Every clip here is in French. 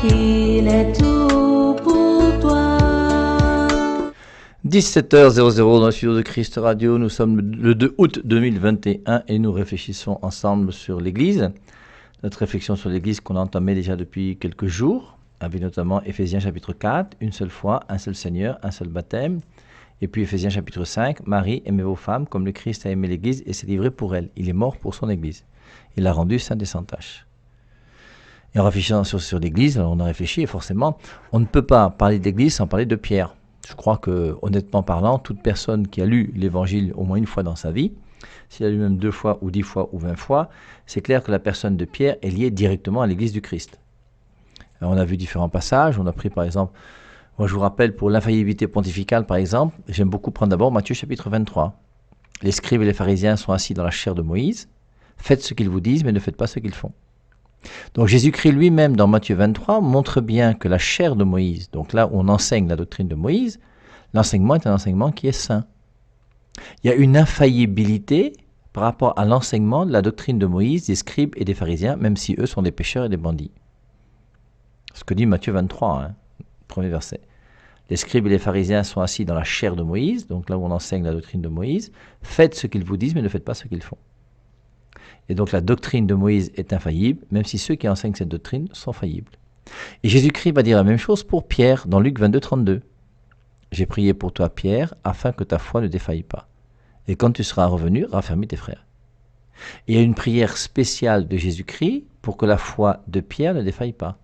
Il est tout pour toi. 17h00 dans le studio de Christ Radio, nous sommes le 2 août 2021 et nous réfléchissons ensemble sur l'Église. Notre réflexion sur l'Église qu'on a entamée déjà depuis quelques jours, avec notamment Éphésiens chapitre 4, une seule foi, un seul Seigneur, un seul baptême. Et puis Éphésiens chapitre 5, Marie, aimez vos femmes comme le Christ a aimé l'Église et s'est livré pour elle. Il est mort pour son Église. Il l'a rendue sainte et sans tache. Et en réfléchissant sur l'Église, on a réfléchi et forcément, on ne peut pas parler d'Église sans parler de Pierre. Je crois que, honnêtement parlant, toute personne qui a lu l'Évangile au moins une fois dans sa vie, s'il a lu même 2 fois ou 10 fois ou 20 fois, c'est clair que la personne de Pierre est liée directement à l'Église du Christ. Alors, on a vu différents passages, on a pris par exemple, moi je vous rappelle pour l'infaillibilité pontificale par exemple, j'aime beaucoup prendre d'abord Matthieu chapitre 23. Les scribes et les pharisiens sont assis dans la chaire de Moïse, faites ce qu'ils vous disent mais ne faites pas ce qu'ils font. Donc Jésus-Christ lui-même dans Matthieu 23 montre bien que la chaire de Moïse, donc là où on enseigne la doctrine de Moïse, l'enseignement est un enseignement qui est saint. Il y a une infaillibilité par rapport à l'enseignement de la doctrine de Moïse, des scribes et des pharisiens, même si eux sont des pécheurs et des bandits. Ce que dit Matthieu 23, premier verset. Les scribes et les pharisiens sont assis dans la chaire de Moïse, donc là où on enseigne la doctrine de Moïse, faites ce qu'ils vous disent mais ne faites pas ce qu'ils font. Et donc la doctrine de Moïse est infaillible, même si ceux qui enseignent cette doctrine sont faillibles. Et Jésus-Christ va dire la même chose pour Pierre dans Luc 22, 32. J'ai prié pour toi, Pierre, afin que ta foi ne défaille pas. Et quand tu seras revenu, raffermis tes frères. Et il y a une prière spéciale de Jésus-Christ pour que la foi de Pierre ne défaille pas.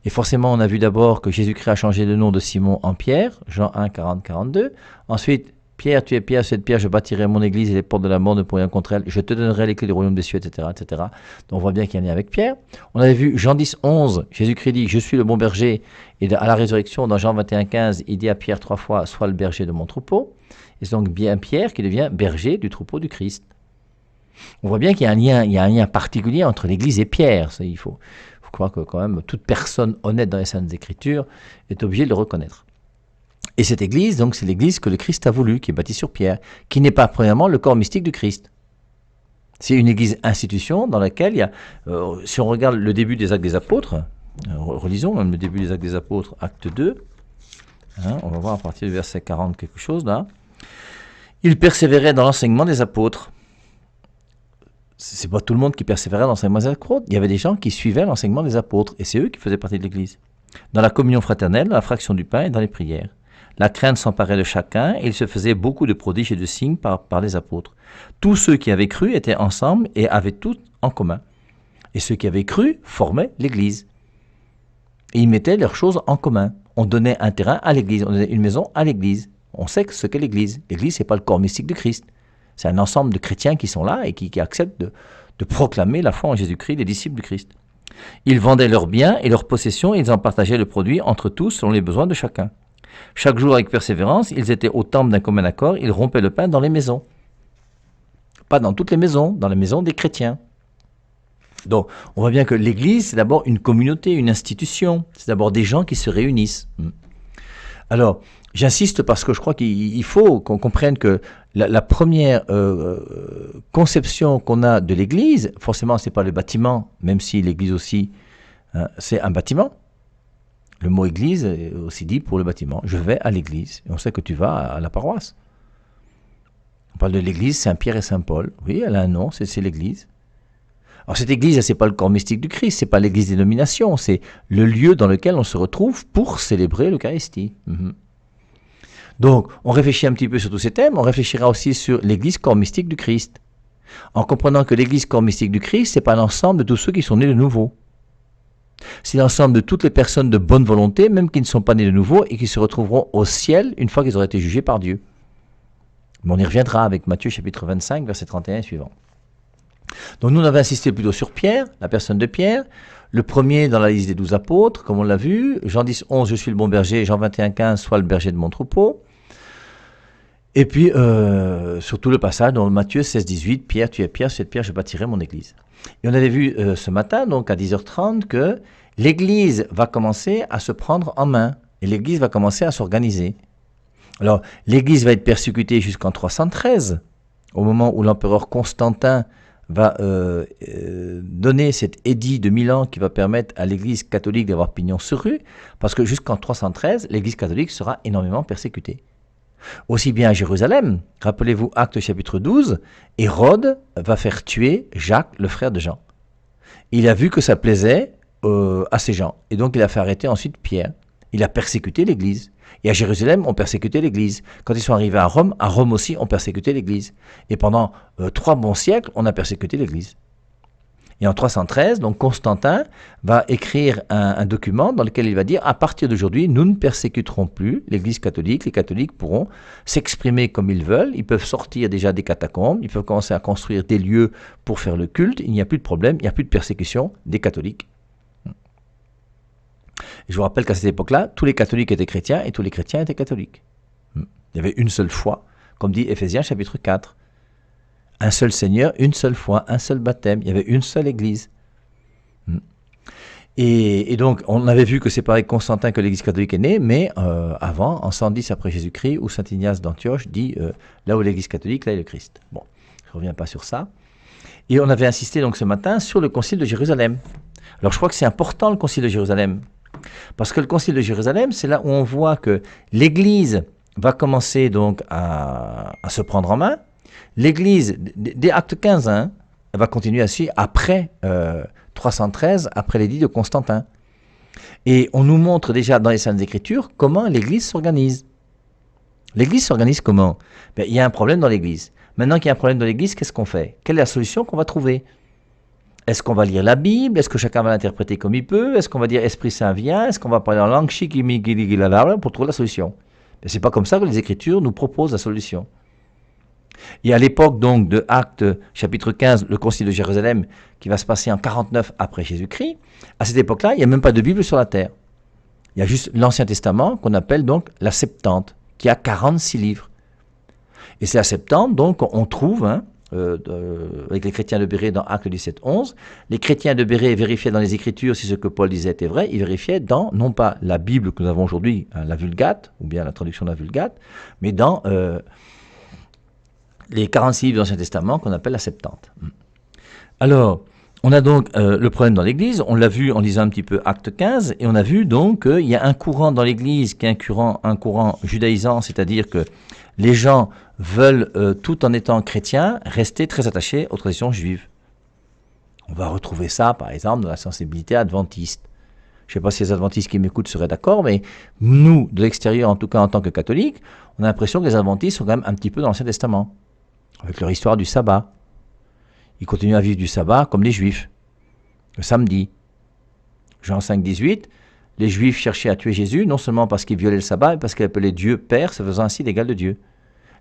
Et forcément, on a vu d'abord que Jésus-Christ a changé le nom de Simon en Pierre, Jean 1, 40, 42. Ensuite, Pierre, tu es Pierre, cette pierre, je bâtirai mon église et les portes de la mort ne pourront rien contre elle. Je te donnerai les clés du royaume des cieux, etc., etc. Donc on voit bien qu'il y a un lien avec Pierre. On avait vu Jean 10, 11, Jésus-Christ dit, je suis le bon berger. Et à la résurrection, dans Jean 21, 15, il dit à Pierre 3 fois, sois le berger de mon troupeau. Et c'est donc bien Pierre qui devient berger du troupeau du Christ. On voit bien qu'il y a un lien particulier entre l'église et Pierre. Il faut croire que quand même toute personne honnête dans les Saintes Écritures est obligée de le reconnaître. Et cette église, donc, c'est l'église que le Christ a voulu, qui est bâtie sur Pierre, qui n'est pas, premièrement, le corps mystique du Christ. C'est une église institution dans laquelle il y a, si on regarde le début des Actes des Apôtres, relisons même le début des Actes des Apôtres, acte 2, on va voir à partir du verset 40 quelque chose là. Ils persévéraient dans l'enseignement des apôtres. C'est pas tout le monde qui persévérait dans l'enseignement des apôtres. Il y avait des gens qui suivaient l'enseignement des apôtres, et c'est eux qui faisaient partie de l'église. Dans la communion fraternelle, dans la fraction du pain et dans les prières. La crainte s'emparait de chacun et il se faisait beaucoup de prodiges et de signes par les apôtres. Tous ceux qui avaient cru étaient ensemble et avaient tout en commun. Et ceux qui avaient cru formaient l'Église. Et ils mettaient leurs choses en commun. On donnait un terrain à l'Église, on donnait une maison à l'Église. On sait ce qu'est l'Église. L'Église, ce n'est pas le corps mystique du Christ. C'est un ensemble de chrétiens qui sont là et qui acceptent de proclamer la foi en Jésus-Christ, les disciples du Christ. Ils vendaient leurs biens et leurs possessions et ils en partageaient le produit entre tous selon les besoins de chacun. Chaque jour avec persévérance, ils étaient au temple d'un commun accord, ils rompaient le pain dans les maisons. Pas dans toutes les maisons, dans les maisons des chrétiens. Donc, on voit bien que l'Église, c'est d'abord une communauté, une institution. C'est d'abord des gens qui se réunissent. Alors, j'insiste parce que je crois qu'il faut qu'on comprenne que la première conception qu'on a de l'Église, forcément, ce n'est pas le bâtiment, même si l'Église aussi, c'est un bâtiment. Le mot église est aussi dit pour le bâtiment. Je vais à l'église. Et on sait que tu vas à la paroisse. On parle de l'église Saint-Pierre et Saint-Paul. Oui, elle a un nom, c'est l'église. Alors cette église, ce n'est pas le corps mystique du Christ, ce n'est pas l'église des nominations, c'est le lieu dans lequel on se retrouve pour célébrer l'Eucharistie. Donc, on réfléchit un petit peu sur tous ces thèmes, on réfléchira aussi sur l'église corps mystique du Christ. En comprenant que l'église corps mystique du Christ, ce n'est pas l'ensemble de tous ceux qui sont nés de nouveau. C'est l'ensemble de toutes les personnes de bonne volonté, même qui ne sont pas nées de nouveau et qui se retrouveront au ciel une fois qu'ils auraient été jugés par Dieu. Mais on y reviendra avec Matthieu chapitre 25, verset 31 et suivant. Donc nous, on avait insisté plutôt sur Pierre, la personne de Pierre, le premier dans la liste des 12 apôtres, comme on l'a vu, Jean 10, 11, je suis le bon berger, Jean 21, 15, sois le berger de mon troupeau. Et puis, surtout le passage dans Matthieu 16, 18, Pierre, tu es Pierre, cette pierre, je bâtirai mon église. Et on avait vu ce matin, donc à 10h30, que l'Église va commencer à se prendre en main et l'Église va commencer à s'organiser. Alors, l'Église va être persécutée jusqu'en 313, au moment où l'empereur Constantin va donner cet édit de Milan qui va permettre à l'Église catholique d'avoir pignon sur rue, parce que jusqu'en 313, l'Église catholique sera énormément persécutée. Aussi bien à Jérusalem, rappelez-vous Actes chapitre 12, Hérode va faire tuer Jacques, le frère de Jean. Il a vu que ça plaisait à ces gens, et donc il a fait arrêter ensuite Pierre. Il a persécuté l'Église. Et à Jérusalem, on persécutait l'Église. Quand ils sont arrivés à Rome aussi, on persécutait l'Église. Et pendant 3 bons siècles, on a persécuté l'Église. Et en 313, donc Constantin va écrire un document dans lequel il va dire, à partir d'aujourd'hui, nous ne persécuterons plus l'Église catholique. Les catholiques pourront s'exprimer comme ils veulent. Ils peuvent sortir déjà des catacombes. Ils peuvent commencer à construire des lieux pour faire le culte. Il n'y a plus de problème. Il n'y a plus de persécution des catholiques. Je vous rappelle qu'à cette époque-là, tous les catholiques étaient chrétiens et tous les chrétiens étaient catholiques. Il y avait une seule foi, comme dit Éphésiens chapitre 4. Un seul Seigneur, une seule foi, un seul baptême. Il y avait une seule Église. Et donc, on avait vu que c'est pas avec Constantin que l'Église catholique est née, mais avant, en 110 après Jésus-Christ, où saint Ignace d'Antioche dit là où l'Église catholique, là est le Christ. Bon, je ne reviens pas sur ça. Et on avait insisté donc ce matin sur le concile de Jérusalem. Alors, je crois que c'est important le concile de Jérusalem. Parce que le concile de Jérusalem, c'est là où on voit que l'Église va commencer donc à se prendre en main. L'Église, dès Acte 15, elle va continuer à suivre après 313, après l'édit de Constantin. Et on nous montre déjà dans les Saintes Écritures comment l'Église s'organise. L'Église s'organise comment? Il y a un problème dans l'Église. Maintenant qu'il y a un problème dans l'Église, qu'est-ce qu'on fait? Quelle est la solution qu'on va trouver? Est-ce qu'on va lire la Bible? Est-ce que chacun va l'interpréter comme il peut? Est-ce qu'on va dire Esprit Saint vient? Est-ce qu'on va parler en langue pour trouver la solution? Mais ce n'est pas comme ça que les Écritures nous proposent la solution. Et à l'époque donc de Actes chapitre 15, le concile de Jérusalem, qui va se passer en 49 après Jésus-Christ, à cette époque-là, il n'y a même pas de Bible sur la terre. Il y a juste l'Ancien Testament qu'on appelle donc la Septante, qui a 46 livres. Et c'est la Septante, donc on trouve... avec les chrétiens de Bérée dans Actes 17-11, les chrétiens de Bérée vérifiaient dans les Écritures si ce que Paul disait était vrai, ils vérifiaient dans, non pas la Bible que nous avons aujourd'hui, la Vulgate, ou bien la traduction de la Vulgate, mais dans les 46 livres de l'Ancien Testament qu'on appelle la Septante. Alors, on a donc le problème dans l'Église, on l'a vu en lisant un petit peu Acte 15, et on a vu donc qu'il y a un courant dans l'Église qui est un courant judaïsant, c'est-à-dire que les gens veulent, tout en étant chrétiens, rester très attachés aux traditions juives. On va retrouver ça, par exemple, dans la sensibilité adventiste. Je ne sais pas si les adventistes qui m'écoutent seraient d'accord, mais nous, de l'extérieur, en tout cas en tant que catholiques, on a l'impression que les adventistes sont quand même un petit peu dans l'Ancien Testament, avec leur histoire du sabbat. Ils continuent à vivre du sabbat comme les juifs, le samedi. Jean 5, 18, les juifs cherchaient à tuer Jésus, non seulement parce qu'il violait le sabbat, mais parce qu'il appelait Dieu Père, se faisant ainsi l'égal de Dieu.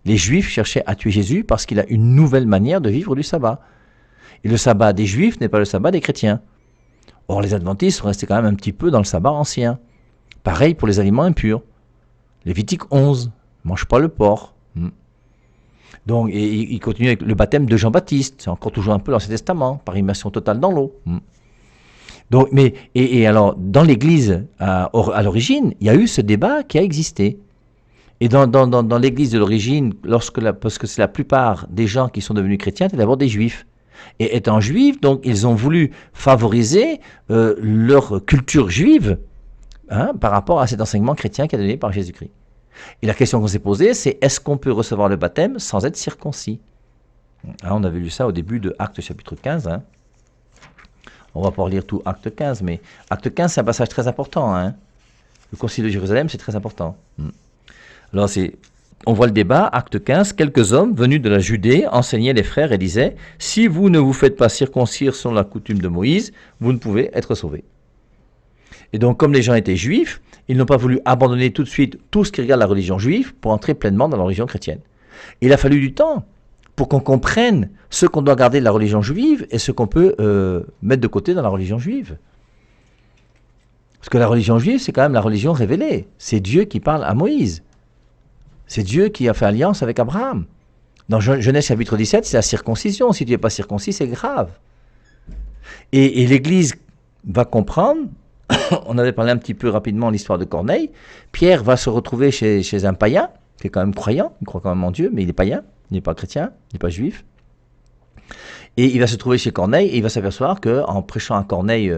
Les Juifs cherchaient à tuer Jésus parce qu'il a une nouvelle manière de vivre du sabbat. Et le sabbat des Juifs n'est pas le sabbat des chrétiens. Or, les adventistes sont restés quand même un petit peu dans le sabbat ancien. Pareil pour les aliments impurs. Lévitique 11, ne mange pas le porc. Donc, et il continue avec le baptême de Jean-Baptiste. C'est encore toujours un peu l'Ancien Testament, par immersion totale dans l'eau. Donc, et alors, dans l'Église, à l'origine, il y a eu ce débat qui a existé. Et dans l'Église de l'origine, parce que c'est la plupart des gens qui sont devenus chrétiens, c'est d'abord des Juifs. Et étant juifs, donc, ils ont voulu favoriser leur culture juive par rapport à cet enseignement chrétien qui est donné par Jésus-Christ. Et la question qu'on s'est posée, c'est est-ce qu'on peut recevoir le baptême sans être circoncis? On avait lu ça au début de Actes chapitre 15. On ne va pas relire tout Acte 15, mais Acte 15, c'est un passage très important. Le concile de Jérusalem, c'est très important. Alors, on voit le débat, Acte 15, quelques hommes venus de la Judée enseignaient les frères et disaient « Si vous ne vous faites pas circoncire selon la coutume de Moïse, vous ne pouvez être sauvés. » Et donc, comme les gens étaient juifs, ils n'ont pas voulu abandonner tout de suite tout ce qui regarde la religion juive pour entrer pleinement dans la religion chrétienne. Il a fallu du temps pour qu'on comprenne ce qu'on doit garder de la religion juive et ce qu'on peut mettre de côté dans la religion juive. Parce que la religion juive, c'est quand même la religion révélée. C'est Dieu qui parle à Moïse. C'est Dieu qui a fait alliance avec Abraham. Dans Genèse chapitre 17, c'est la circoncision. Si tu n'es pas circoncis, c'est grave. Et l'Église va comprendre, on avait parlé un petit peu rapidement de l'histoire de Corneille, Pierre va se retrouver chez un païen, qui est quand même croyant, il croit quand même en Dieu, mais il est païen, il n'est pas chrétien, il n'est pas juif. Et il va se trouver chez Corneille et il va s'apercevoir qu'en prêchant à Corneille,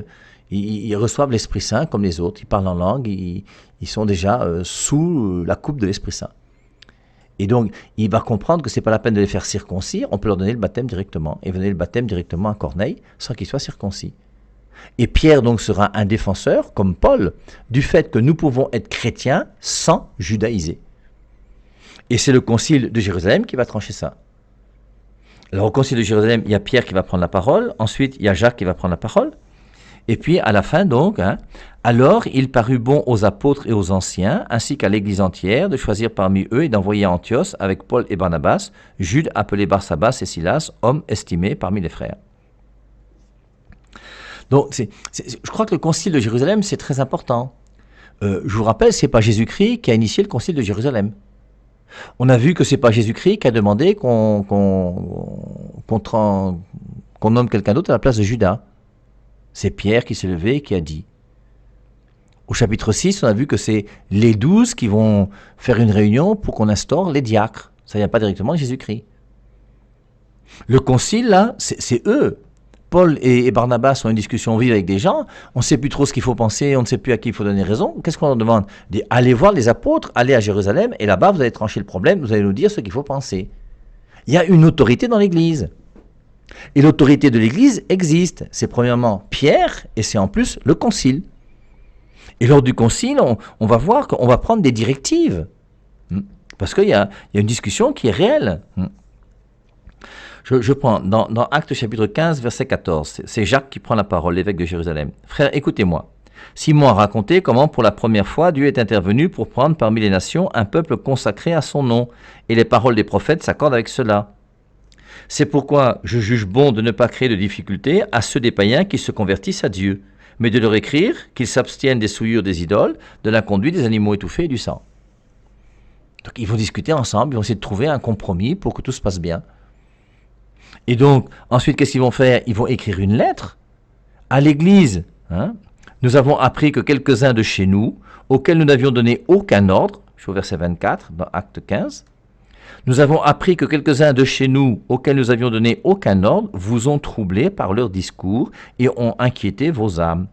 ils reçoivent l'Esprit Saint comme les autres. Ils parlent en langue, ils sont déjà sous la coupe de l'Esprit Saint. Et donc, il va comprendre que ce n'est pas la peine de les faire circoncire, on peut leur donner le baptême directement. Et donner le baptême directement à Corneille sans qu'ils soient circoncis. Et Pierre donc sera un défenseur, comme Paul, du fait que nous pouvons être chrétiens sans judaïser. Et c'est le concile de Jérusalem qui va trancher ça. Alors au concile de Jérusalem, il y a Pierre qui va prendre la parole, ensuite il y a Jacques qui va prendre la parole, et puis à la fin donc, alors il parut bon aux apôtres et aux anciens, ainsi qu'à l'église entière, de choisir parmi eux et d'envoyer à Antioche avec Paul et Barnabas, Jude appelé Barsabas et Silas, hommes estimés parmi les frères. Donc je crois que le concile de Jérusalem c'est très important. Je vous rappelle, c'est pas Jésus-Christ qui a initié le concile de Jérusalem. On a vu que c'est pas Jésus-Christ qui a demandé qu'on nomme quelqu'un d'autre à la place de Judas. C'est Pierre qui s'est levé et qui a dit. Au chapitre 6, on a vu que c'est les 12 qui vont faire une réunion pour qu'on instaure les diacres. Ça ne vient pas directement de Jésus-Christ. Le concile, là, c'est eux. Paul et Barnabas ont une discussion vive avec des gens, on ne sait plus trop ce qu'il faut penser, on ne sait plus à qui il faut donner raison. Qu'est-ce qu'on leur demande? Allez voir les apôtres, allez à Jérusalem, et là-bas vous allez trancher le problème, vous allez nous dire ce qu'il faut penser. Il y a une autorité dans l'Église. Et l'autorité de l'Église existe. C'est premièrement Pierre, et c'est en plus le concile. Et lors du concile, on va voir qu'on va prendre des directives. Parce qu'il y a une discussion qui est réelle. Je prends dans Actes chapitre 15, verset 14, c'est Jacques qui prend la parole, l'évêque de Jérusalem. « Frères, écoutez-moi. Simon a raconté comment pour la première fois Dieu est intervenu pour prendre parmi les nations un peuple consacré à son nom, et les paroles des prophètes s'accordent avec cela. C'est pourquoi je juge bon de ne pas créer de difficultés à ceux des païens qui se convertissent à Dieu, mais de leur écrire qu'ils s'abstiennent des souillures des idoles, de la conduite des animaux étouffés et du sang. » Donc ils vont discuter ensemble, ils vont essayer de trouver un compromis pour que tout se passe bien. Et donc, ensuite, qu'est-ce qu'ils vont faire? Ils vont écrire une lettre à l'Église. Nous avons appris que quelques-uns de chez nous, auxquels nous n'avions donné aucun ordre, je suis au verset 24 dans Acte 15, nous avons appris que quelques-uns de chez nous, auxquels nous avions donné aucun ordre, vous ont troublés par leur discours et ont inquiété vos âmes.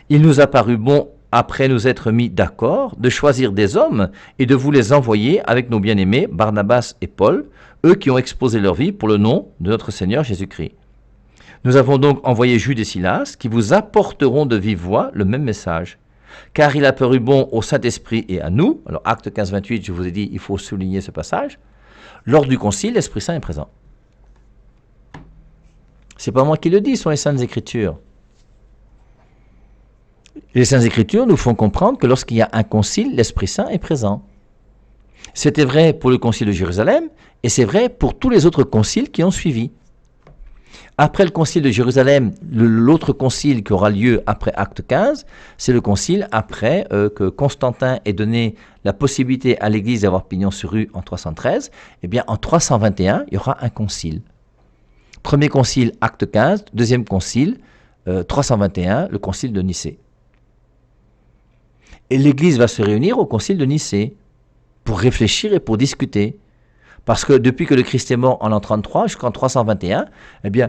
Il nous a paru bon, après nous être mis d'accord, de choisir des hommes et de vous les envoyer avec nos bien-aimés Barnabas et Paul, eux qui ont exposé leur vie pour le nom de notre Seigneur Jésus-Christ. Nous avons donc envoyé Jude et Silas, qui vous apporteront de vive voix le même message. Car il a paru bon au Saint-Esprit et à nous, alors Acte 15, 28, je vous ai dit, il faut souligner ce passage, lors du concile, l'Esprit Saint est présent. C'est pas moi qui le dis, ce sont les Saintes Écritures. Les Saintes Écritures nous font comprendre que lorsqu'il y a un concile, l'Esprit Saint est présent. C'était vrai pour le concile de Jérusalem, et c'est vrai pour tous les autres conciles qui ont suivi. Après le concile de Jérusalem, l'autre concile qui aura lieu après Acte 15, c'est le concile après que Constantin ait donné la possibilité à l'Église d'avoir pignon sur rue en 313. Eh bien, en 321, il y aura un concile. Premier concile, Acte 15. Deuxième concile, 321, le concile de Nicée. Et l'Église va se réunir au concile de Nicée pour réfléchir et pour discuter. Parce que depuis que le Christ est mort en l'an 33 jusqu'en 321, eh bien,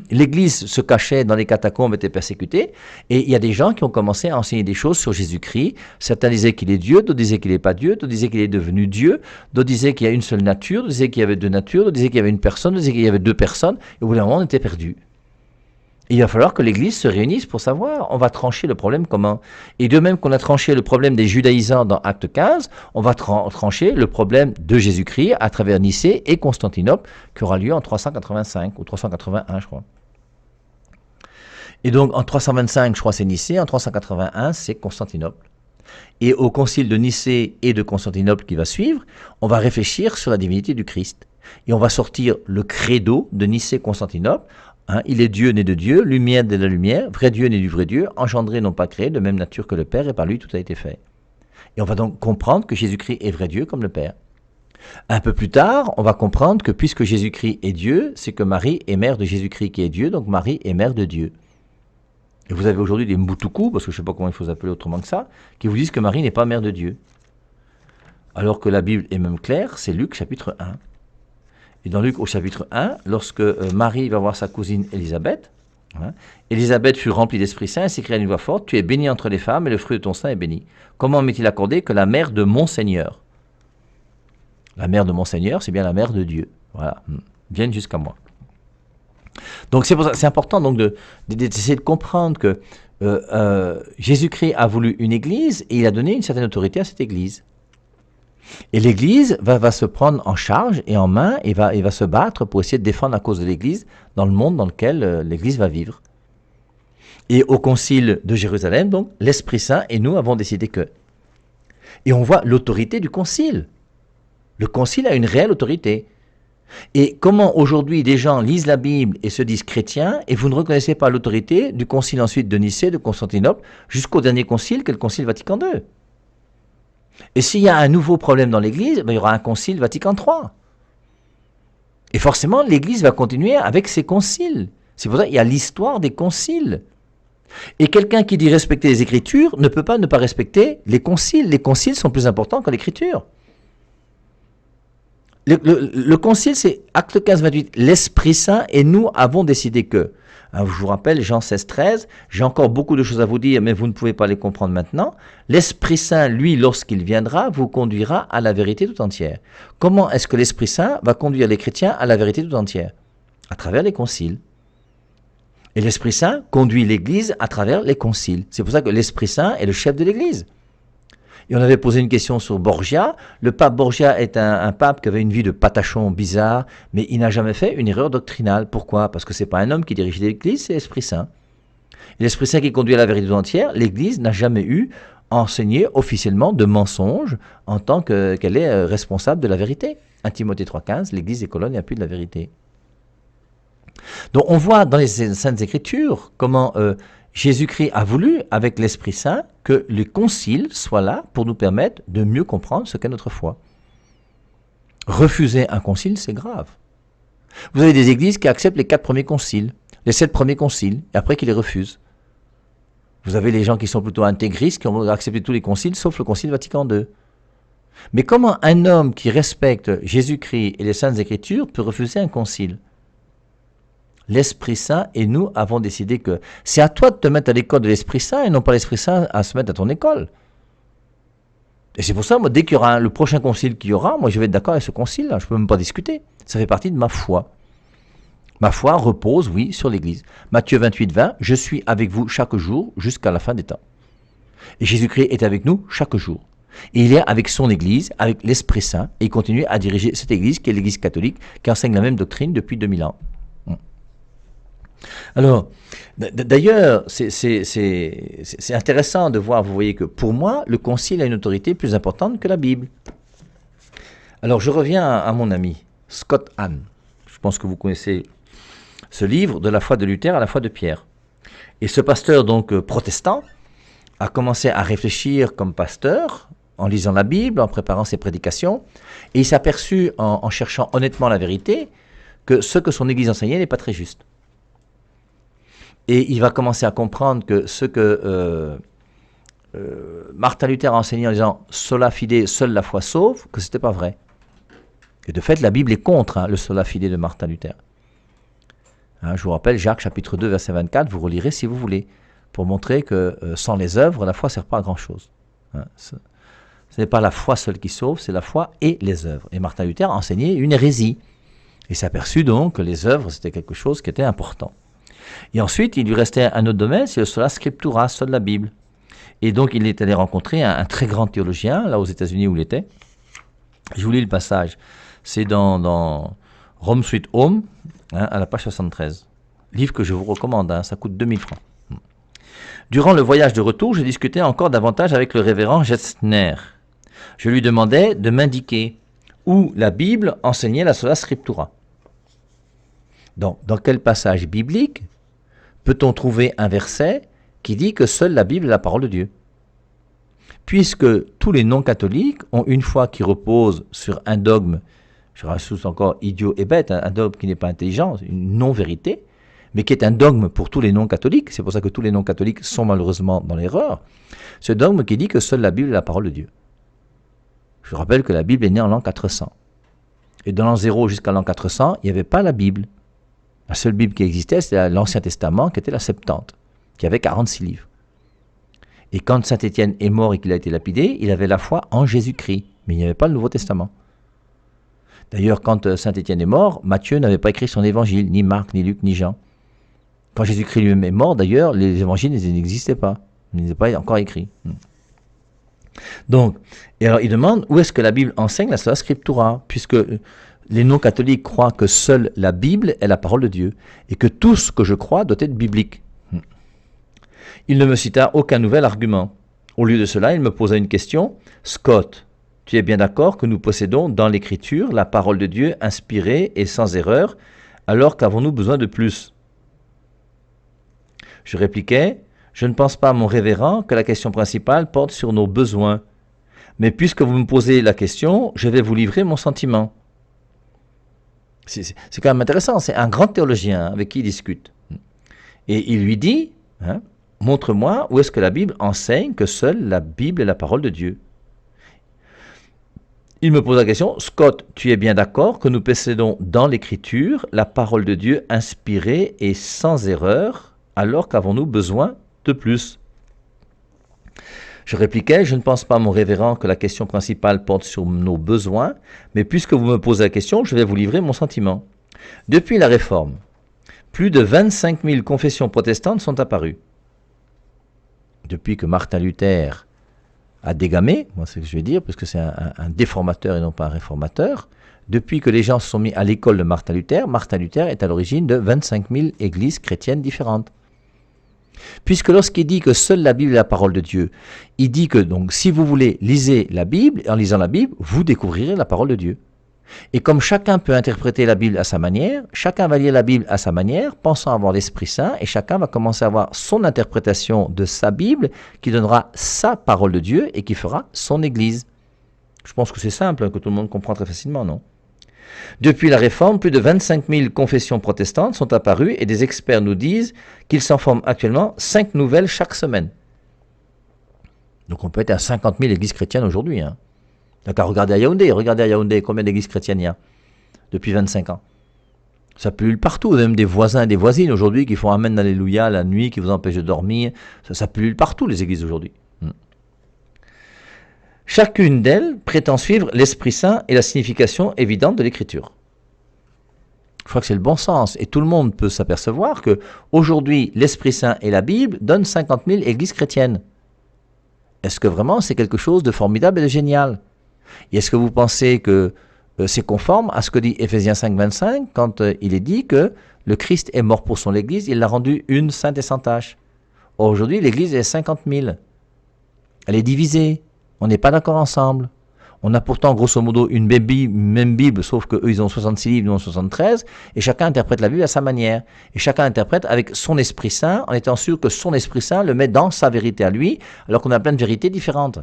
l'Église se cachait dans les catacombes, était persécutée, et il y a des gens qui ont commencé à enseigner des choses sur Jésus-Christ. Certains disaient qu'il est Dieu, d'autres disaient qu'il n'est pas Dieu, d'autres disaient qu'il est devenu Dieu, d'autres disaient qu'il y a une seule nature, d'autres disaient qu'il y avait deux natures, d'autres disaient qu'il y avait une personne, d'autres disaient qu'il y avait deux personnes, et au bout d'un moment, on était perdu. Il va falloir que l'Église se réunisse pour savoir, on va trancher le problème comment. Et de même qu'on a tranché le problème des judaïsants dans Acte 15, on va trancher le problème de Jésus-Christ à travers Nicée et Constantinople, qui aura lieu en 385 ou 381, je crois. Et donc en 325, je crois, c'est Nicée, en 381, c'est Constantinople. Et au concile de Nicée et de Constantinople qui va suivre, on va réfléchir sur la divinité du Christ. Et on va sortir le credo de Nicée-Constantinople. Il est Dieu né de Dieu, lumière de la lumière, vrai Dieu né du vrai Dieu, engendré non pas créé, de même nature que le Père, et par lui tout a été fait. Et on va donc comprendre que Jésus-Christ est vrai Dieu comme le Père. Un peu plus tard, on va comprendre que puisque Jésus-Christ est Dieu, c'est que Marie est mère de Jésus-Christ qui est Dieu, donc Marie est mère de Dieu. Et vous avez aujourd'hui des Mbutuku, parce que je ne sais pas comment il faut s'appeler autrement que ça, qui vous disent que Marie n'est pas mère de Dieu. Alors que la Bible est même claire, c'est Luc chapitre 1. Et dans Luc au chapitre 1, lorsque Marie va voir sa cousine Élisabeth, Élisabeth fut remplie d'Esprit Saint et s'écria d'une voix forte, tu es bénie entre les femmes et le fruit de ton sein est béni. Comment m'est-il accordé que la mère de mon Seigneur, la mère de mon Seigneur, c'est bien la mère de Dieu, voilà, vienne jusqu'à moi. Donc c'est pour ça, c'est important donc d'essayer de comprendre que Jésus-Christ a voulu une église et il a donné une certaine autorité à cette église. Et l'église va se prendre en charge et en main et va se battre pour essayer de défendre la cause de l'église dans le monde dans lequel l'église va vivre. Et au concile de Jérusalem, donc, l'Esprit Saint et nous avons décidé que. Et on voit l'autorité du concile. Le concile a une réelle autorité. Et comment aujourd'hui des gens lisent la Bible et se disent chrétiens et vous ne reconnaissez pas l'autorité du concile ensuite de Nicée, de Constantinople, jusqu'au dernier concile qui est le concile Vatican II. Et s'il y a un nouveau problème dans l'Église, il y aura un concile Vatican III. Et forcément, l'Église va continuer avec ses conciles. C'est pour ça qu'il y a l'histoire des conciles. Et quelqu'un qui dit respecter les Écritures ne peut pas ne pas respecter les conciles. Les conciles sont plus importants que l'Écriture. Le concile, c'est Acte 15-28, l'Esprit Saint, et nous avons décidé que. Je vous rappelle, Jean 16-13, j'ai encore beaucoup de choses à vous dire, mais vous ne pouvez pas les comprendre maintenant. L'Esprit Saint, lui, lorsqu'il viendra, vous conduira à la vérité tout entière. Comment est-ce que l'Esprit Saint va conduire les chrétiens à la vérité tout entière? À travers les conciles. Et l'Esprit Saint conduit l'Église à travers les conciles. C'est pour ça que l'Esprit Saint est le chef de l'Église. Et on avait posé une question sur Borgia. Le pape Borgia est un pape qui avait une vie de patachon bizarre, mais il n'a jamais fait une erreur doctrinale. Pourquoi? Parce que ce n'est pas un homme qui dirige l'Église, c'est l'Esprit Saint. Et l'Esprit Saint qui conduit à la vérité tout entière, l'Église n'a jamais eu enseigné officiellement de mensonges en tant qu'elle est responsable de la vérité. 1 Timothée 3,15, l'Église des colonnes et appui de la vérité. Donc on voit dans les Saintes Écritures comment Jésus-Christ a voulu, avec l'Esprit Saint, que les conciles soient là pour nous permettre de mieux comprendre ce qu'est notre foi. Refuser un concile, c'est grave. Vous avez des églises qui acceptent les 4 premiers conciles, les 7 premiers conciles, et après qui les refusent. Vous avez les gens qui sont plutôt intégristes, qui ont accepté tous les conciles, sauf le concile Vatican II. Mais comment un homme qui respecte Jésus-Christ et les Saintes Écritures peut refuser un concile? L'Esprit Saint et nous avons décidé que c'est à toi de te mettre à l'école de l'Esprit Saint et non pas l'Esprit Saint à se mettre à ton école. Et c'est pour ça, moi, dès qu'il y aura le prochain concile qu'il y aura, moi je vais être d'accord avec ce concile-là, je ne peux même pas discuter. Ça fait partie de ma foi. Ma foi repose, oui, sur l'Église. Matthieu 28-20, je suis avec vous chaque jour jusqu'à la fin des temps. Et Jésus-Christ est avec nous chaque jour. Et il est avec son Église, avec l'Esprit Saint, et il continue à diriger cette Église qui est l'Église catholique, qui enseigne la même doctrine depuis 2000 ans. Alors, d'ailleurs, c'est intéressant de voir, vous voyez que pour moi, le concile a une autorité plus importante que la Bible. Alors, je reviens à mon ami, Scott Hahn. Je pense que vous connaissez ce livre, De la foi de Luther à la foi de Pierre. Et ce pasteur, donc protestant, a commencé à réfléchir comme pasteur, en lisant la Bible, en préparant ses prédications, et il s'est aperçu, en cherchant honnêtement la vérité, que ce que son Église enseignait n'est pas très juste. Et il va commencer à comprendre que ce que Martin Luther a enseigné en disant « sola fide, seule la foi sauve », que ce n'était pas vrai. Et de fait, la Bible est contre le sola fide de Martin Luther. Je vous rappelle, Jacques chapitre 2, verset 24, vous relirez si vous voulez, pour montrer que sans les œuvres, la foi ne sert pas à grand-chose. Ce n'est pas la foi seule qui sauve, c'est la foi et les œuvres. Et Martin Luther a enseigné une hérésie. Il s'est aperçu donc que les œuvres, c'était quelque chose qui était important. Et ensuite, il lui restait un autre domaine, c'est le sola scriptura, seule la Bible. Et donc, il est allé rencontrer un très grand théologien, là aux États-Unis où il était. Je vous lis le passage. C'est dans Rome Sweet Home, à la page 73. Livre que je vous recommande, ça coûte 2000 francs. Durant le voyage de retour, je discutais encore davantage avec le révérend Getzner. Je lui demandais de m'indiquer où la Bible enseignait la sola scriptura. Donc, dans quel passage biblique peut-on trouver un verset qui dit que seule la Bible est la parole de Dieu? Puisque tous les non-catholiques ont une foi qui repose sur un dogme, je rajoute encore idiot et bête, un dogme qui n'est pas intelligent, une non-vérité, mais qui est un dogme pour tous les non-catholiques, c'est pour ça que tous les non-catholiques sont malheureusement dans l'erreur, ce dogme qui dit que seule la Bible est la parole de Dieu. Je rappelle que la Bible est née en l'an 400. Et de l'an 0 jusqu'à l'an 400, il n'y avait pas la Bible. La seule Bible qui existait, c'était l'Ancien Testament, qui était la Septante, qui avait 46 livres. Et quand Saint Étienne est mort et qu'il a été lapidé, il avait la foi en Jésus-Christ, mais il n'y avait pas le Nouveau Testament. D'ailleurs, quand Saint Étienne est mort, Matthieu n'avait pas écrit son évangile, ni Marc, ni Luc, ni Jean. Quand Jésus-Christ lui-même est mort, d'ailleurs, les évangiles n'existaient pas. Ils n'étaient pas encore écrits. Donc, et alors il demande où est-ce que la Bible enseigne la sola scriptura, puisque les non-catholiques croient que seule la Bible est la parole de Dieu, et que tout ce que je crois doit être biblique. Il ne me cita aucun nouvel argument. Au lieu de cela, il me posa une question. Scott, tu es bien d'accord que nous possédons dans l'Écriture la parole de Dieu inspirée et sans erreur, alors qu'avons-nous besoin de plus? Je répliquai, je ne pense pas, mon révérend, que la question principale porte sur nos besoins. Mais puisque vous me posez la question, je vais vous livrer mon sentiment. C'est quand même intéressant, c'est un grand théologien avec qui il discute. Et il lui dit, montre-moi où est-ce que la Bible enseigne que seule la Bible est la parole de Dieu. Il me pose la question, Scott, tu es bien d'accord que nous possédons dans l'Écriture la parole de Dieu inspirée et sans erreur, alors qu'avons-nous besoin de plus? Je répliquais, je ne pense pas, mon révérend, que la question principale porte sur nos besoins, mais puisque vous me posez la question, je vais vous livrer mon sentiment. Depuis la Réforme, plus de 25 000 confessions protestantes sont apparues. Depuis que Martin Luther a dégamé, moi c'est ce que je vais dire, parce que c'est un déformateur et non pas un réformateur, depuis que les gens se sont mis à l'école de Martin Luther est à l'origine de 25 000 églises chrétiennes différentes. Puisque lorsqu'il dit que seule la Bible est la parole de Dieu, il dit que donc si vous voulez lisez la Bible, et en lisant la Bible, vous découvrirez la parole de Dieu. Et comme chacun peut interpréter la Bible à sa manière, chacun va lire la Bible à sa manière, pensant avoir l'Esprit Saint, et chacun va commencer à avoir son interprétation de sa Bible, qui donnera sa parole de Dieu et qui fera son Église. Je pense que c'est simple, que tout le monde comprend très facilement, non? Depuis la Réforme, plus de 25 000 confessions protestantes sont apparues et des experts nous disent qu'il s'en forme actuellement 5 nouvelles chaque semaine. Donc on peut être à 50 000 églises chrétiennes aujourd'hui. D'accord, regardez à Yaoundé combien d'églises chrétiennes il y a depuis 25 ans. Ça pullule partout, même des voisins et des voisines aujourd'hui qui font Amen, Alléluia la nuit, qui vous empêchent de dormir. Ça pullule partout les églises aujourd'hui. Chacune d'elles prétend suivre l'Esprit Saint et la signification évidente de l'Écriture. Je crois que c'est le bon sens. Et tout le monde peut s'apercevoir que aujourd'hui, l'Esprit Saint et la Bible donnent 50 000 églises chrétiennes. Est-ce que vraiment c'est quelque chose de formidable et de génial? Et est-ce que vous pensez que c'est conforme à ce que dit Éphésiens 5, 25 quand il est dit que le Christ est mort pour son Église, il l'a rendue une sainte et sans tache? Aujourd'hui, l'Église est 50 000. Elle est divisée. On n'est pas d'accord ensemble. On a pourtant grosso modo une même Bible, sauf qu'eux ils ont 66 livres, nous on 73, et chacun interprète la Bible à sa manière. Et chacun interprète avec son Esprit Saint, en étant sûr que son Esprit Saint le met dans sa vérité à lui, alors qu'on a plein de vérités différentes.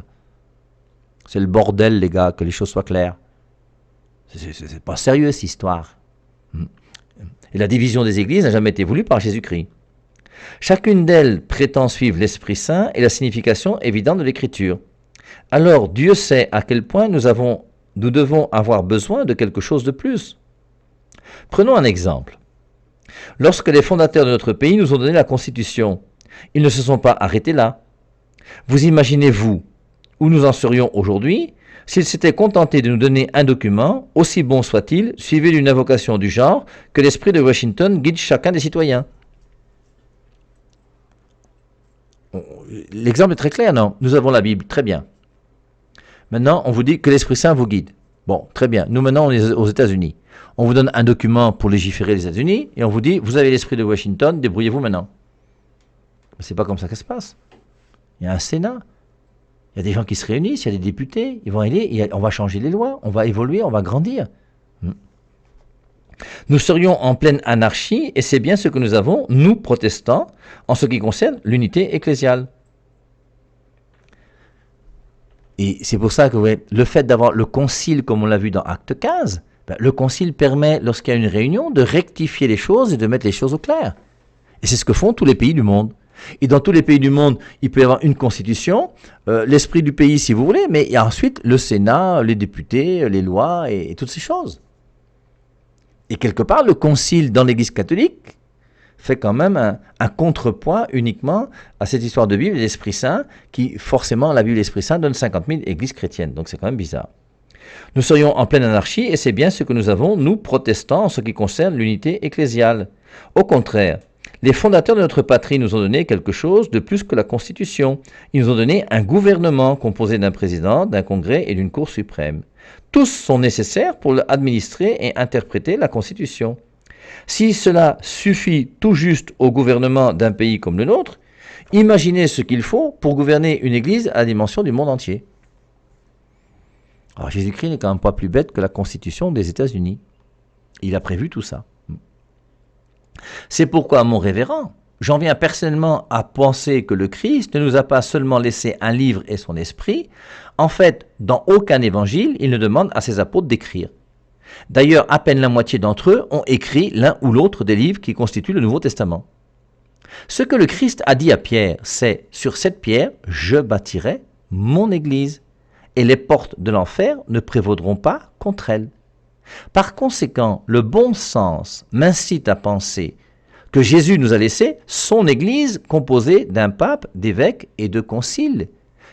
C'est le bordel, les gars, que les choses soient claires. C'est pas sérieux cette histoire. Et la division des églises n'a jamais été voulue par Jésus-Christ. Chacune d'elles prétend suivre l'Esprit Saint et la signification évidente de l'Écriture. Alors Dieu sait à quel point nous devons avoir besoin de quelque chose de plus. Prenons un exemple. Lorsque les fondateurs de notre pays nous ont donné la Constitution, ils ne se sont pas arrêtés là. Vous imaginez-vous où nous en serions aujourd'hui s'ils s'étaient contentés de nous donner un document, aussi bon soit-il, suivi d'une invocation du genre que l'esprit de Washington guide chacun des citoyens? L'exemple est très clair, non? Nous avons la Bible, très bien. Maintenant, on vous dit que l'Esprit Saint vous guide. Bon, très bien. Nous, maintenant, on est aux États-Unis. On vous donne un document pour légiférer les États-Unis et on vous dit, vous avez l'Esprit de Washington, débrouillez-vous maintenant. C'est pas comme ça que ça se passe. Il y a un Sénat. Il y a des gens qui se réunissent, il y a des députés. Ils vont aller, on va changer les lois, on va évoluer, on va grandir. Nous serions en pleine anarchie et c'est bien ce que nous avons, nous, protestants, en ce qui concerne l'unité ecclésiale. Et c'est pour ça que le fait d'avoir le concile, comme on l'a vu dans Acte 15, le concile permet, lorsqu'il y a une réunion, de rectifier les choses et de mettre les choses au clair. Et c'est ce que font tous les pays du monde. Et dans tous les pays du monde, il peut y avoir une constitution, l'esprit du pays si vous voulez, mais il y a ensuite le Sénat, les députés, les lois et toutes ces choses. Et quelque part, le concile dans l'Église catholique fait quand même un contrepoids uniquement à cette histoire de Bible et d'Esprit Saint, qui forcément, la Bible et l'Esprit Saint donne 50 000 églises chrétiennes. Donc c'est quand même bizarre. Nous serions en pleine anarchie et c'est bien ce que nous avons, nous, protestants, en ce qui concerne l'unité ecclésiale. Au contraire, les fondateurs de notre patrie nous ont donné quelque chose de plus que la Constitution. Ils nous ont donné un gouvernement composé d'un président, d'un congrès et d'une Cour suprême. Tous sont nécessaires pour administrer et interpréter la Constitution. Si cela suffit tout juste au gouvernement d'un pays comme le nôtre, imaginez ce qu'il faut pour gouverner une église à la dimension du monde entier. Alors Jésus-Christ n'est quand même pas plus bête que la Constitution des États-Unis. Il a prévu tout ça. C'est pourquoi, mon révérend, j'en viens personnellement à penser que le Christ ne nous a pas seulement laissé un livre et son esprit. En fait, dans aucun évangile, il ne demande à ses apôtres d'écrire. D'ailleurs, à peine la moitié d'entre eux ont écrit l'un ou l'autre des livres qui constituent le Nouveau Testament. Ce que le Christ a dit à Pierre, c'est « Sur cette pierre, je bâtirai mon Église, et les portes de l'enfer ne prévaudront pas contre elle. » Par conséquent, le bon sens m'incite à penser que Jésus nous a laissé son Église composée d'un pape, d'évêques et de conciles,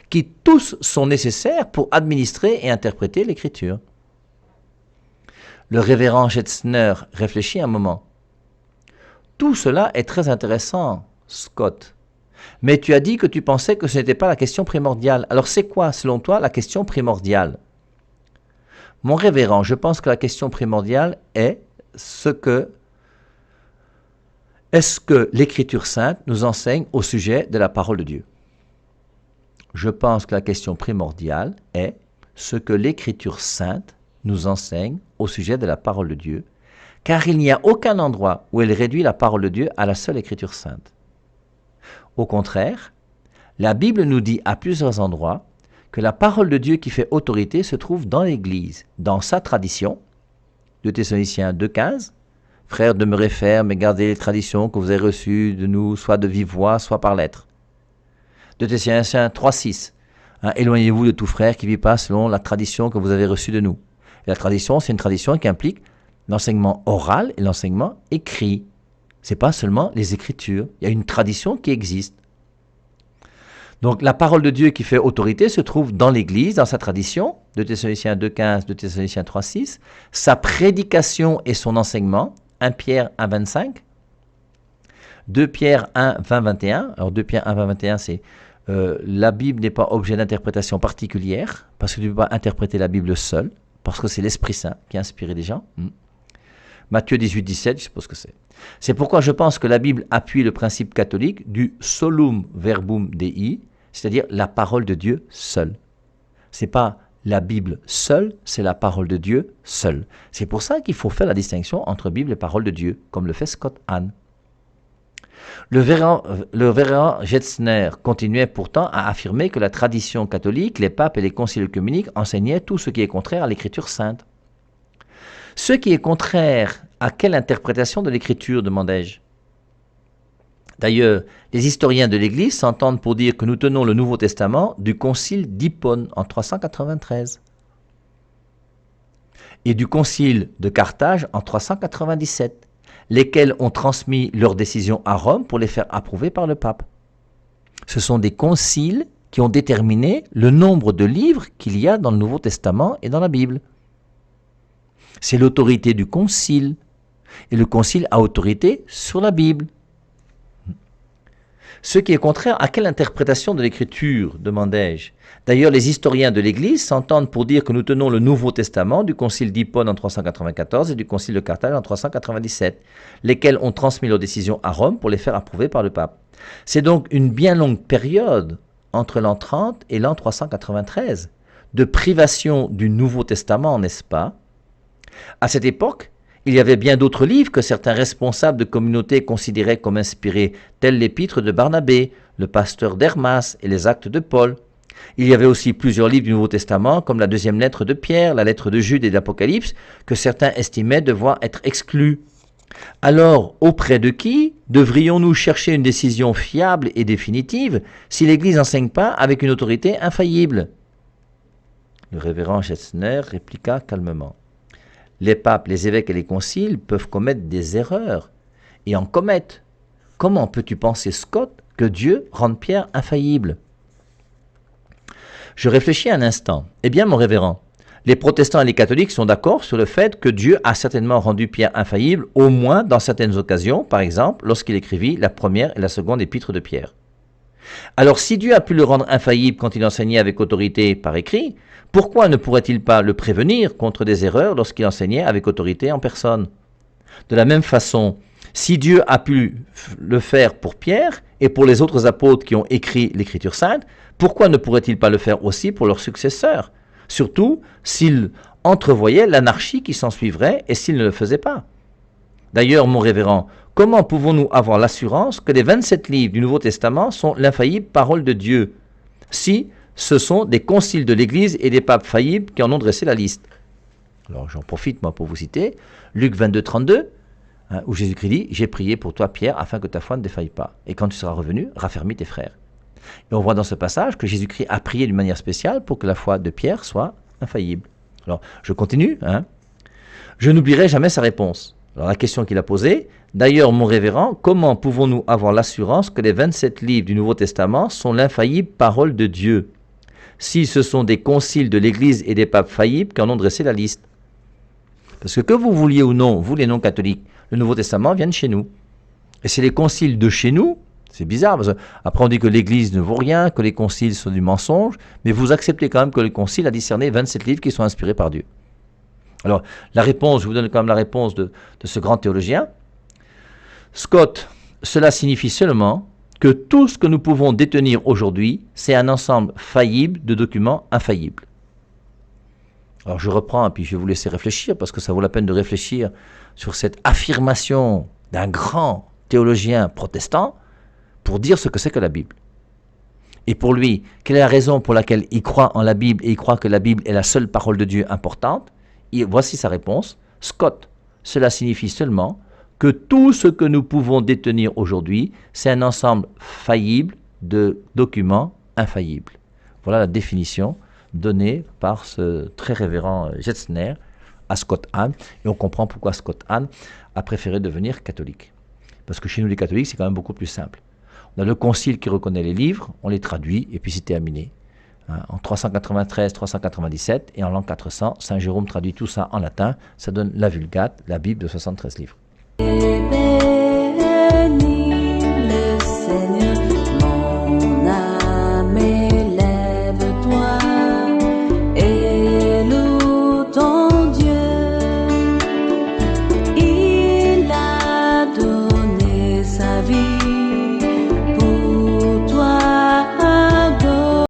qui tous sont nécessaires pour administrer et interpréter l'Écriture. Le révérend Getzner réfléchit un moment. Tout cela est très intéressant, Scott. Mais tu as dit que tu pensais que ce n'était pas la question primordiale. Alors c'est quoi, selon toi, la question primordiale? Mon révérend, je pense que la question primordiale est est-ce que l'Écriture sainte nous enseigne au sujet de la parole de Dieu? Je pense que la question primordiale est ce que l'Écriture sainte nous enseigne au sujet de la parole de Dieu, car il n'y a aucun endroit où elle réduit la parole de Dieu à la seule Écriture sainte. Au contraire, la Bible nous dit à plusieurs endroits que la parole de Dieu qui fait autorité se trouve dans l'Église, dans sa tradition. 2 Thessaloniciens 2,15, « Frères, demeurez fermes et gardez les traditions que vous avez reçues de nous, soit de vive voix, soit par lettre. » 2 Thessaloniciens 3,6, « Éloignez-vous de tout frère qui ne vit pas selon la tradition que vous avez reçue de nous. » Et la tradition, c'est une tradition qui implique l'enseignement oral et l'enseignement écrit. Ce n'est pas seulement les Écritures, il y a une tradition qui existe. Donc la parole de Dieu qui fait autorité se trouve dans l'Église, dans sa tradition, 2 Thessaloniciens 2,15, 2 Thessaloniciens 3,6, sa prédication et son enseignement, 1 Pierre 1,25, 2 Pierre 1, 20, 21. Alors 2 Pierre 1, 20, 21, c'est la Bible n'est pas objet d'interprétation particulière, parce que tu ne peux pas interpréter la Bible seule, parce que c'est l'Esprit Saint qui a inspiré les gens. Matthieu 18, 17, je suppose que c'est. C'est pourquoi je pense que la Bible appuie le principe catholique du solum verbum Dei, c'est-à-dire la parole de Dieu seule. Ce n'est pas la Bible seule, c'est la parole de Dieu seule. C'est pour ça qu'il faut faire la distinction entre Bible et parole de Dieu, comme le fait Scott Hahn. Le révérend Getzner continuait pourtant à affirmer que la tradition catholique, les papes et les conciles œcuméniques enseignaient tout ce qui est contraire à l'Écriture sainte. Ce qui est contraire à quelle interprétation de l'Écriture, demandai-je? D'ailleurs, les historiens de l'Église s'entendent pour dire que nous tenons le Nouveau Testament du concile d'Hippone en 393 et du concile de Carthage en 397, lesquels ont transmis leurs décisions à Rome pour les faire approuver par le pape. Ce sont des conciles qui ont déterminé le nombre de livres qu'il y a dans le Nouveau Testament et dans la Bible. C'est l'autorité du concile, et le concile a autorité sur la Bible. Ce qui est contraire à quelle interprétation de l'Écriture, demandai-je. D'ailleurs, les historiens de l'Église s'entendent pour dire que nous tenons le Nouveau Testament du concile d'Hippone en 394 et du concile de Carthage en 397, lesquels ont transmis leurs décisions à Rome pour les faire approuver par le pape. C'est donc une bien longue période entre l'an 30 et l'an 393 de privation du Nouveau Testament, n'est-ce pas? À cette époque, il y avait bien d'autres livres que certains responsables de communautés considéraient comme inspirés, tels l'Épître de Barnabé, le Pasteur d'Hermas et les Actes de Paul. Il y avait aussi plusieurs livres du Nouveau Testament, comme la deuxième lettre de Pierre, la lettre de Jude et d'Apocalypse, que certains estimaient devoir être exclus. Alors, auprès de qui devrions-nous chercher une décision fiable et définitive si l'Église n'enseigne pas avec une autorité infaillible? Le révérend Getzner répliqua calmement. les papes, les évêques et les conciles peuvent commettre des erreurs, et en commettent. Comment peux-tu penser, Scott, que Dieu rende Pierre infaillible? Je réfléchis un instant. Eh bien, mon révérend, les protestants et les catholiques sont d'accord sur le fait que Dieu a certainement rendu Pierre infaillible, au moins dans certaines occasions, par exemple lorsqu'il écrivit la première et la seconde épître de Pierre. Alors si Dieu a pu le rendre infaillible quand il enseignait avec autorité par écrit, pourquoi ne pourrait-il pas le prévenir contre des erreurs lorsqu'il enseignait avec autorité en personne? De la même façon, si Dieu a pu le faire pour Pierre et pour les autres apôtres qui ont écrit l'Écriture sainte, pourquoi ne pourrait-il pas le faire aussi pour leurs successeurs? Surtout s'il entrevoyait l'anarchie qui s'ensuivrait et s'il ne le faisait pas. D'ailleurs, mon révérend, comment pouvons-nous avoir l'assurance que les 27 livres du Nouveau Testament sont l'infaillible parole de Dieu, si ce sont des conciles de l'Église et des papes faillibles qui en ont dressé la liste? Alors j'en profite moi pour vous citer Luc 22, 32, où Jésus-Christ dit « J'ai prié pour toi, Pierre, afin que ta foi ne défaille pas. Et quand tu seras revenu, raffermis tes frères. » Et on voit dans ce passage que Jésus-Christ a prié d'une manière spéciale pour que la foi de Pierre soit infaillible. Alors, je continue. Je n'oublierai jamais sa réponse. Alors, la question qu'il a posée, « D'ailleurs, mon révérend, comment pouvons-nous avoir l'assurance que les 27 livres du Nouveau Testament sont l'infaillible parole de Dieu, si ce sont des conciles de l'Église et des papes faillibles qui en ont dressé la liste ?» Parce que vous vouliez ou non, vous les non-catholiques, le Nouveau Testament vient de chez nous. Et c'est les conciles de chez nous. C'est bizarre, parce qu'après on dit que l'Église ne vaut rien, que les conciles sont du mensonge, mais vous acceptez quand même que le concile a discerné 27 livres qui sont inspirés par Dieu. Alors, la réponse, je vous donne quand même la réponse de ce grand théologien. Scott, cela signifie seulement que tout ce que nous pouvons détenir aujourd'hui, c'est un ensemble faillible de documents infaillibles. Alors je reprends, et puis je vais vous laisser réfléchir, parce que ça vaut la peine de réfléchir sur cette affirmation d'un grand théologien protestant, pour dire ce que c'est que la Bible. Et pour lui, quelle est la raison pour laquelle il croit en la Bible et il croit que la Bible est la seule parole de Dieu importante? Et voici sa réponse. Scott, cela signifie seulement que tout ce que nous pouvons détenir aujourd'hui, c'est un ensemble faillible de documents infaillibles. Voilà la définition donnée par ce très révérend Jetzner à Scott Hahn. Et on comprend pourquoi Scott Hahn a préféré devenir catholique. Parce que chez nous les catholiques, c'est quand même beaucoup plus simple. On a le concile qui reconnaît les livres, on les traduit et puis c'est terminé. En 393, 397 et en l'an 400, Saint Jérôme traduit tout ça en latin, ça donne la Vulgate, la Bible de 73 livres.